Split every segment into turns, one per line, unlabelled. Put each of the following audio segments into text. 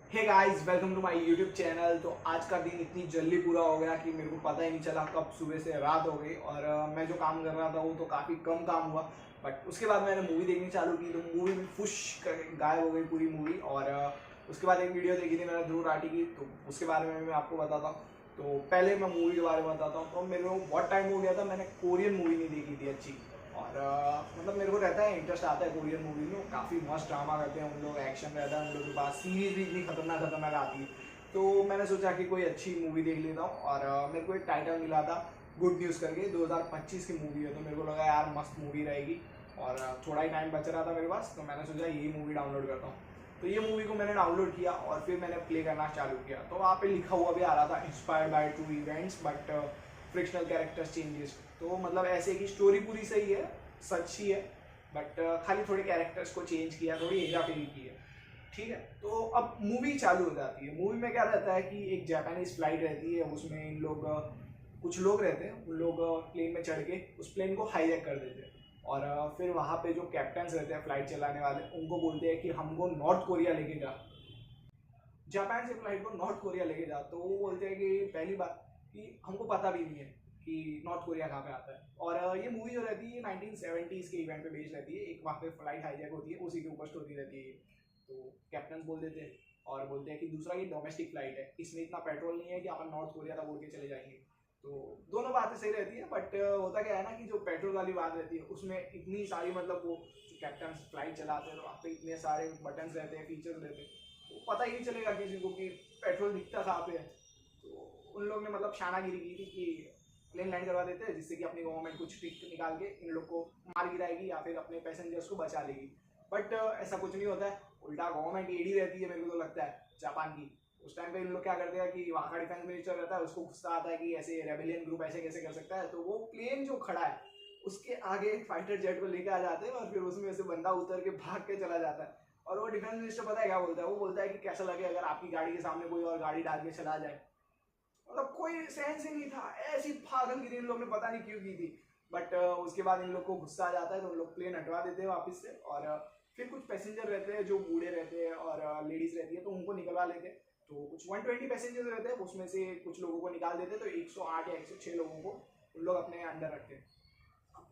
Hey guys, welcome to my YouTube channel. तो आज का दिन इतनी जल्दी पूरा हो गया कि मेरे को पता ही नहीं चला कब सुबह से रात हो गई। और मैं जो काम कर रहा था वो तो काफ़ी कम काम हुआ। बट उसके बाद मैंने मूवी देखनी चालू की तो मूवी भी फुश गायब हो गई पूरी मूवी। और उसके बाद एक वीडियो देखी थी मैंने ध्रुव राठी की, तो उसके बारे में मैं आपको बताता हूँ। तो पहले मैं मूवी के बारे में बताता हूँ। तो मेरे को बहुत टाइम हो गया था, मैंने कोरियन मूवी नहीं देखी थी अच्छी। और मतलब मेरे को रहता है, इंटरेस्ट आता है कोरियन मूवी में। काफ़ी मस्त ड्रामा करते हैं उन लोग, एक्शन रहता है उन लोगों के पास, सीरीज भी इतनी खतरनाक खतरनाक आती है। तो मैंने सोचा कि कोई अच्छी मूवी देख लेता हूँ। और मेरे को एक टाइटल मिला था गुड न्यूज़ करके, 2025 की मूवी है। तो मेरे को लगा यार मस्त मूवी रहेगी। और थोड़ा ही टाइम बच रहा था मेरे पास, तो मैंने सोचा यही मूवी डाउनलोड करता हूँ। तो ये मूवी को मैंने डाउनलोड किया और फिर मैंने प्ले करना चालू किया। तो वहाँ पे लिखा हुआ भी आ रहा था inspired by true events but frictional characters changes. तो मतलब ऐसे की स्टोरी पूरी सही है, सच ही है। बट खाली थोड़े कैरेक्टर्स को चेंज किया, थोड़ी हेरा फेरी की है। ठीक है, तो अब मूवी चालू हो जाती है। मूवी में क्या रहता है कि एक जापानीज फ्लाइट रहती है, उसमें इन लोग कुछ लोग रहते हैं, उन लोग प्लेन में चढ़ के उस प्लेन को हाईजैक कर देते हैं। और फिर वहाँ पे जो कैप्टन्स रहते हैं फ्लाइट चलाने वाले, उनको बोलते हैं कि हमको नॉर्थ कोरिया लेके जा। जापान से फ्लाइट को नॉर्थ कोरिया लेके जा। तो वो बोलते हैं कि पहली बात कि हमको पता भी नहीं है कि नॉर्थ कोरिया कहाँ पे आता है। और ये मूवी जो रहती है 1970s के इवेंट पे बेस्ड रहती है। एक वहाँ पे फ्लाइट हाईजैक होती है, उसी के ऊपर स्टोरी रहती है। तो कैप्टन बोल देते हैं और बोलते हैं कि दूसरा ये डोमेस्टिक फ्लाइट है, इसमें इतना पेट्रोल नहीं है कि अपन नॉर्थ कोरिया तक उड़ के चले जाएंगे। तो दोनों बातें सही रहती है। बट होता क्या है ना कि जो पेट्रोल वाली बात रहती है उसमें इतनी सारी, मतलब वो जो कैप्टन फ्लाइट चलाते हैं तो वहाँ पे इतने सारे बटन्स रहते हैं, फीचर्स रहते हैं, तो पता ही नहीं चलेगा किसी को कि पेट्रोल दिखता कहाँ पे है। तो उन लोग ने मतलब शानागिरी की थी कि प्लेन लैंड करवा देते हैं, जिससे कि अपनी गवर्नमेंट कुछ ट्रिक निकाल के इन लोग को मार गिराएगी या फिर अपने पैसेंजर्स को बचा लेगी। बट ऐसा कुछ नहीं होता है, उल्टा गवर्नमेंट एडी रहती है मेरे को तो लगता है जापान की। उस टाइम पे इन लोग क्या करते हैं कि वहाँ का डिफेंस मिनिस्टर रहता है, उसको गुस्सा आता है कि ऐसे रेबेलियन ग्रुप ऐसे कैसे कर सकता है। तो वो प्लेन जो खड़ा है उसके आगे फाइटर जेट को लेकर आ जाते हैं और फिर उसमें से बंदा उतर के भाग के चला जाता है। और वो डिफेंस मिनिस्टर पता है क्या बोलता है? वो बोलता है कि कैसा लगे अगर आपकी गाड़ी के सामने कोई और गाड़ी डाल के चला जाए। मतलब कोई सेंस ही नहीं था, ऐसी पागलगिरी इन लोग ने पता नहीं क्यों की थी। बट उसके बाद इन लोग को गुस्सा आ जाता है, तो उन लोग प्लेन हटवा देते हैं वापस से। और फिर कुछ पैसेंजर रहते हैं जो बूढ़े रहते हैं और लेडीज रहती है, तो उनको निकलवा लेते हैं। तो कुछ 120 पैसेंजर्स रहते हैं, उसमें से कुछ लोगों को निकाल देते हैं। तो 108 या 106 लोगों को उन लोग अपने अंडर रखते हैं।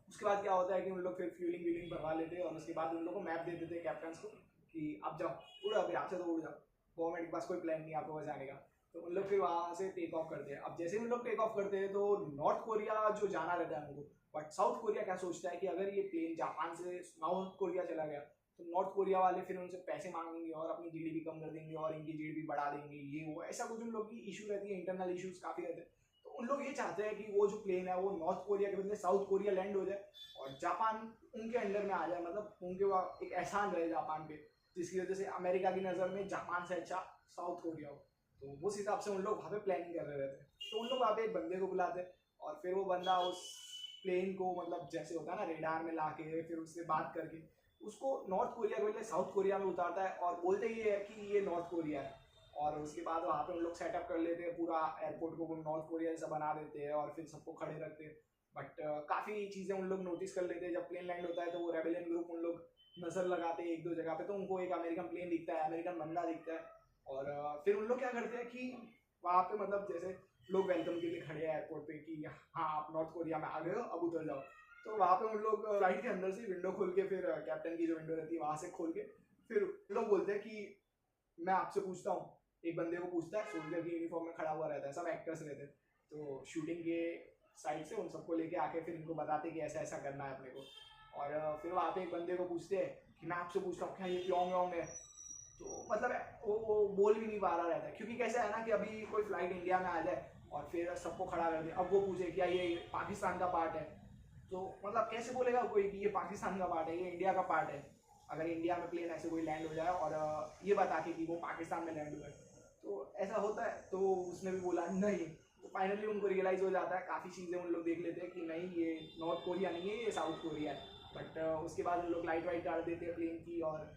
उसके बाद क्या होता है कि उन लोग फिर फ्यूलिंग व्यूलिंग भरवा लेते हैं और उसके बाद उन लोग को मैप दे देते हैं कैप्टन को कि आप जाओ, उड़ो, अभी आपसे तो उड़ जाओ, गवर्नमेंट के पास कोई प्लान नहीं है आपको बचाने का। तो उन लोग फिर वहाँ से टेक ऑफ करते हैं। अब जैसे ही उन लोग टेक ऑफ करते हैं तो नॉर्थ कोरिया जो जाना रहता है उनको, बट साउथ कोरिया क्या सोचता है कि अगर ये प्लेन जापान से नॉर्थ कोरिया चला गया तो नॉर्थ कोरिया वाले फिर उनसे पैसे मांगेंगे और अपनी जीडीपी कम कर देंगे और इनकी जीडीपी बढ़ा देंगे, ये वो ऐसा कुछ उन लोग की इशू रहती है, इंटरनल इशूज काफ़ी रहते हैं। तो उन लोग ये चाहते हैं कि वो जो प्लेन है वो नॉर्थ कोरिया के बदले साउथ कोरिया लैंड हो जाए और जापान उनके अंडर में आ जाए। मतलब उनके वहाँ एक एहसान रहे जापान पे, जिसकी वजह से अमेरिका की नज़र में जापान से अच्छा साउथ कोरिया हो। तो उस हिसाब से उन लोग वहाँ पे प्लानिंग कर रहे रहते हैं। तो उन लोग वहाँ पे एक बंदे को बुलाते हैं और फिर वो बंदा उस प्लेन को, मतलब जैसे होता है ना रेडार में ला के, फिर उससे बात करके उसको नॉर्थ कोरिया के बदले साउथ कोरिया में उतारता है और बोलते ही है कि ये नॉर्थ कोरिया है। और उसके बाद वहाँ पे उन लोग सेटअप कर लेते हैं, पूरा एयरपोर्ट को नॉर्थ कोरिया जैसा बना देते हैं और फिर सबको खड़े रखते हैं। बट काफ़ी चीज़ें उन लोग नोटिस कर लेते हैं। जब प्लेन लैंड होता है तो वो रेबेलियन ग्रुप उन लोग नज़र लगाते हैं एक दो जगह पे, तो उनको एक अमेरिकन प्लेन दिखता है, अमेरिकन बंदा दिखता है। और फिर उन लोग क्या करते हैं कि वहाँ पे, मतलब जैसे लोग वेलकम के लिए खड़े हैं एयरपोर्ट पे कि हाँ आप नॉर्थ कोरिया में आ गए हो, अब उतर जाओ। तो वहाँ पे उन लोग फ्लाइट के अंदर से विंडो खोल के, फिर कैप्टन की जो विंडो रहती है वहाँ से खोल के, फिर लोग बोलते हैं कि मैं आपसे पूछता हूँ। एक बंदे को पूछता है, सोल्जर की यूनिफॉर्म में खड़ा हुआ रहता है, सब एक्टर्स रहते हैं। तो शूटिंग के साइड से उन सबको लेके आके फिर इनको बताते कि ऐसा ऐसा करना है अपने को। और फिर वहाँ पे एक बंदे को पूछते हैं कि मैं आपसे पूछता हूँ क्या ये प्योंग योंग है? तो मतलब वो बोल भी नहीं पा रहा रहता है, क्योंकि कैसा है ना कि अभी कोई फ्लाइट इंडिया में आ जाए और फिर सबको खड़ा कर दे, अब वो पूछे क्या ये पाकिस्तान का पार्ट है? तो मतलब कैसे बोलेगा कोई कि ये पाकिस्तान का पार्ट है, ये इंडिया का पार्ट है? अगर इंडिया में प्लेन ऐसे कोई लैंड हो जाए और ये बता के कि वो पाकिस्तान में लैंड हुआ है, तो ऐसा होता है। तो उसने भी बोला नहीं। तो फाइनली उनको रियलाइज़ हो जाता है, काफ़ी चीज़ें उन लोग देख लेते हैं कि नहीं ये नॉर्थ कोरिया नहीं है, ये साउथ कोरिया है। बट उसके बाद उन लोग लाइट वाइट डाल देते हैं प्लेन की और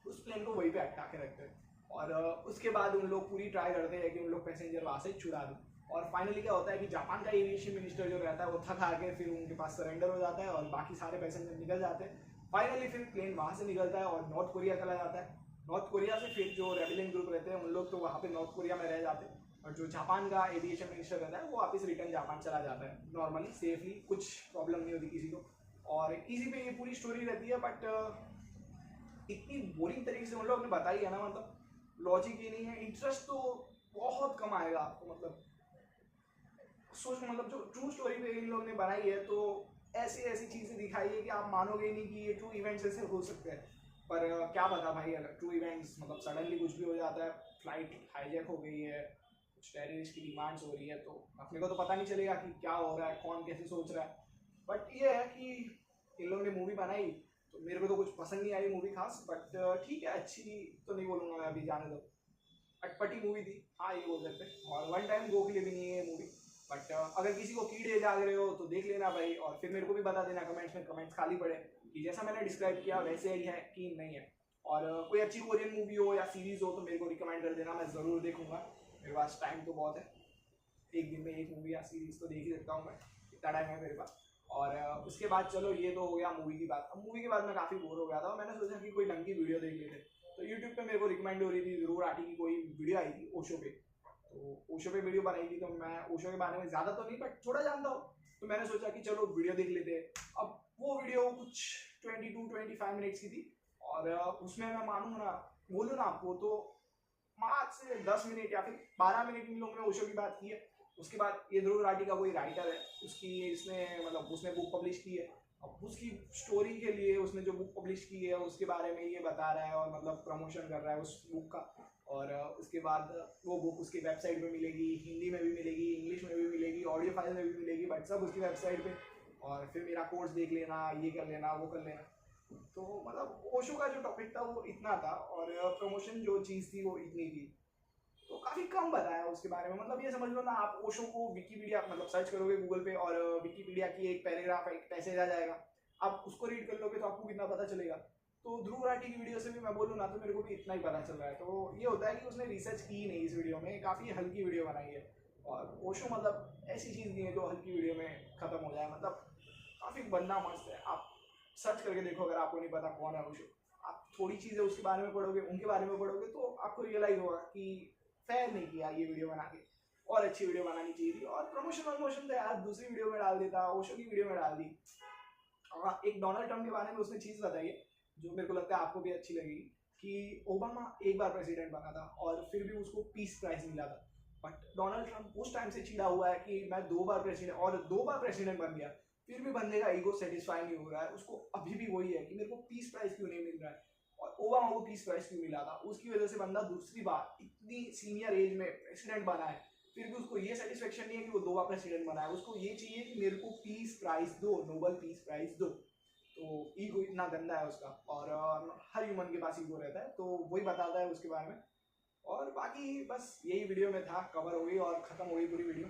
उस प्लेन को वहीं पे अटका के रखते हैं। और उसके बाद उन लोग पूरी ट्राई करते हैं कि उन लोग पैसेंजर वहाँ से छुड़ा दें। और फाइनली क्या होता है कि जापान का एविएशन मिनिस्टर जो रहता है वो थक हार के फिर उनके पास सरेंडर हो जाता है और बाकी सारे पैसेंजर निकल जाते हैं। फाइनली फिर प्लेन वहाँ से निकलता है और नॉर्थ कोरिया चला जाता है। नॉर्थ कोरिया से फिर जो रेबेलियन ग्रुप रहते हैं उन लोग तो वहाँ पे नॉर्थ कोरिया में रह जाते हैं, और जो जापान का एविएशन मिनिस्टर रहता है वो वापस रिटर्न जापान चला जाता है नॉर्मली सेफली, कुछ प्रॉब्लम नहीं होती किसी को, और इसी पे ये पूरी स्टोरी रहती है। बट इतनी बोरिंग तरीके से उन लोग ने बताई है ना, मतलब लॉजिक ही नहीं है, इंटरेस्ट तो बहुत कम आएगा आपको। मतलब सोच, मतलब जो ट्रू स्टोरी पे इन लोग ने बनाई है तो ऐसी ऐसी चीज़ें दिखाई है कि आप मानोगे नहीं कि ये ट्रू इवेंट्स ऐसे हो सकते हैं। पर क्या पता भाई, अगर ट्रू इवेंट्स मतलब सडनली कुछ भी हो जाता है, फ्लाइट हाईजैक हो गई है, कुछ टेररिस्ट की डिमांड्स हो रही है, तो अपने को तो पता नहीं चलेगा कि क्या हो रहा है, कौन कैसे सोच रहा है। बट ये है कि इन लोगों ने मूवी बनाई, तो मेरे को तो कुछ पसंद नहीं आई मूवी खास, बट ठीक है, अच्छी तो नहीं बोलूँगा मैं, अभी जाने दो, अटपटी मूवी थी, हाँ ये बोल सकते हैं, और वन टाइम गो के लिए भी नहीं है ये मूवी। बट अगर किसी को कीड़े जाग रहे हो तो देख लेना भाई, और फिर मेरे को भी बता देना कमेंट्स में, कमेंट्स खाली पड़े कि जैसा मैंने डिस्क्राइब किया वैसे ही है कि नहीं है। और कोई अच्छी कोरियन मूवी हो या सीरीज हो तो मेरे को रिकमेंड कर देना, मैं ज़रूर देखूंगा, मेरे पास टाइम तो बहुत है, एक दिन में एक मूवी या सीरीज तो देख ही सकता हूँ मैं, इतना टाइम है मेरे पास। और उसके बाद चलो ये तो हो गया मूवी की बात। अब मूवी के बाद मैं काफ़ी बोर हो गया था, मैंने सोचा कि कोई ढंग की वीडियो देख लेते, तो यूट्यूब पे मेरे को रिकमेंड हो रही थी, ध्रुव राठी की कोई वीडियो आई थी ओशो पे, तो ओशो पे वीडियो बनाई थी, तो मैं ओशो के बारे में ज़्यादा तो नहीं बट थोड़ा जानता हूँ, तो मैंने सोचा कि चलो वीडियो देख लेते। अब वो वीडियो कुछ 22-25 मिनट्स की थी, और उसमें मैं मानूँ ना, बोलूँ ना आपको तो पाँच से 10 मिनट या फिर 12 मिनट इन लोगों ने ओशो की बात की है। उसके बाद ये ध्रुव राठी का कोई राइटर है, उसकी इसने मतलब उसने बुक पब्लिश की है, अब उसकी स्टोरी के लिए उसने जो बुक पब्लिश की है उसके बारे में ये बता रहा है, और मतलब प्रमोशन कर रहा है उस बुक का। और उसके बाद वो बुक उसकी वेबसाइट पे मिलेगी, हिंदी में भी मिलेगी, इंग्लिश में भी मिलेगी, ऑडियो फाइल में भी मिलेगी, बट सब उसकी वेबसाइट पे। और फिर मेरा कोर्स देख लेना, ये कर लेना, वो कर लेना। तो मतलब ओशो का जो टॉपिक था वो इतना था, और प्रमोशन जो चीज़ थी वो इतनी थी, तो काफ़ी कम बताया उसके बारे में। मतलब ये समझ लो ना, आप ओशो को विकीपीडिया मतलब सर्च करोगे गूगल पे, और विकीपीडिया की एक पैराग्राफ एक पैसेज आ जाएगा, आप उसको रीड कर लोगे तो आपको कितना पता चलेगा। तो ध्रुव राठी की वीडियो से भी मैं बोलूँ ना तो मेरे को भी इतना ही पता चल रहा है। तो ये होता है कि उसने रिसर्च की नहीं इस वीडियो में, काफ़ी हल्की वीडियो बनाई है। और ओशो मतलब ऐसी चीज़ नहीं है जो हल्की वीडियो में ख़त्म हो जाए, मतलब काफ़ी बंदा मस्त है। आप सर्च करके देखो, अगर आपको नहीं पता कौन है ओशो, आप थोड़ी चीज़ें उसके बारे में पढ़ोगे, उनके बारे में पढ़ोगे, तो आपको रियलाइज होगा कि फेयर नहीं किया ये वीडियो बना के, और अच्छी वीडियो बनानी चाहिए थी। और प्रमोशन तो यार दूसरी वीडियो में डाल देता, ओशो की वीडियो में डाल दी। हाँ, एक डोनाल्ड ट्रम्प के बारे में उसने चीज़ बताई है जो मेरे को लगता है आपको भी अच्छी लगेगी, कि ओबामा एक बार प्रेसिडेंट बना था और फिर भी उसको पीस प्राइज मिला था। बट डोनाल्ड ट्रम्प उस टाइम से चिढ़ा हुआ है कि मैं 2 बार प्रेसिडेंट, और 2 बार प्रेसिडेंट बन गया, फिर भी बंदे का ईगो सेटिस्फाई नहीं हो रहा है, उसको अभी भी वही है कि मेरे को पीस प्राइज क्यों नहीं मिल रहा है। और ओबामा को पीस प्राइज क्यों मिला था, उसकी वजह से बंदा दूसरी बार इतनी सीनियर एज में प्रेसिडेंट बना है, फिर भी उसको ये सेटिस्फेक्शन नहीं है कि वो 2 बार प्रेसिडेंट बना है, उसको ये चाहिए कि मेरे को पीस प्राइज दो, नोबल पीस प्राइज दो। तो ईगो इतना गंदा है उसका, और हर ह्यूमन के पास ईगो रहता है, तो वही बताता है उसके बारे में। और बाकी बस यही वीडियो में था, कवर हो गई और ख़त्म हो गई पूरी वीडियो।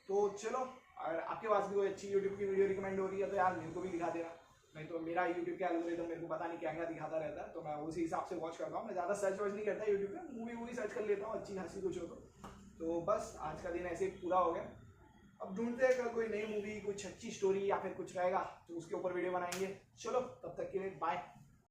तो चलो, अगर आपके पास भी कोई अच्छी यूट्यूब की वीडियो रिकमेंड हो रही है तो यार मेरे को भी दिखा देना, नहीं तो मेरा यूट्यूब का एल्गोरिथम मेरे को पता नहीं क्या क्या दिखाता रहता है, तो मैं उसी हिसाब से वॉच करता हूँ। मैं ज़्यादा सर्च वर्च नहीं करता यूट्यूब पे, मूवी वूवी सर्च कर लेता हूँ अच्छी खासी कुछ हो तो बस आज का दिन ऐसे ही पूरा हो गया। अब ढूंढते हैं कल कोई नई मूवी, कुछ अच्छी स्टोरी या फिर कुछ रहेगा तो उसके ऊपर वीडियो बनाएंगे। चलो तब तक के लिए बाय।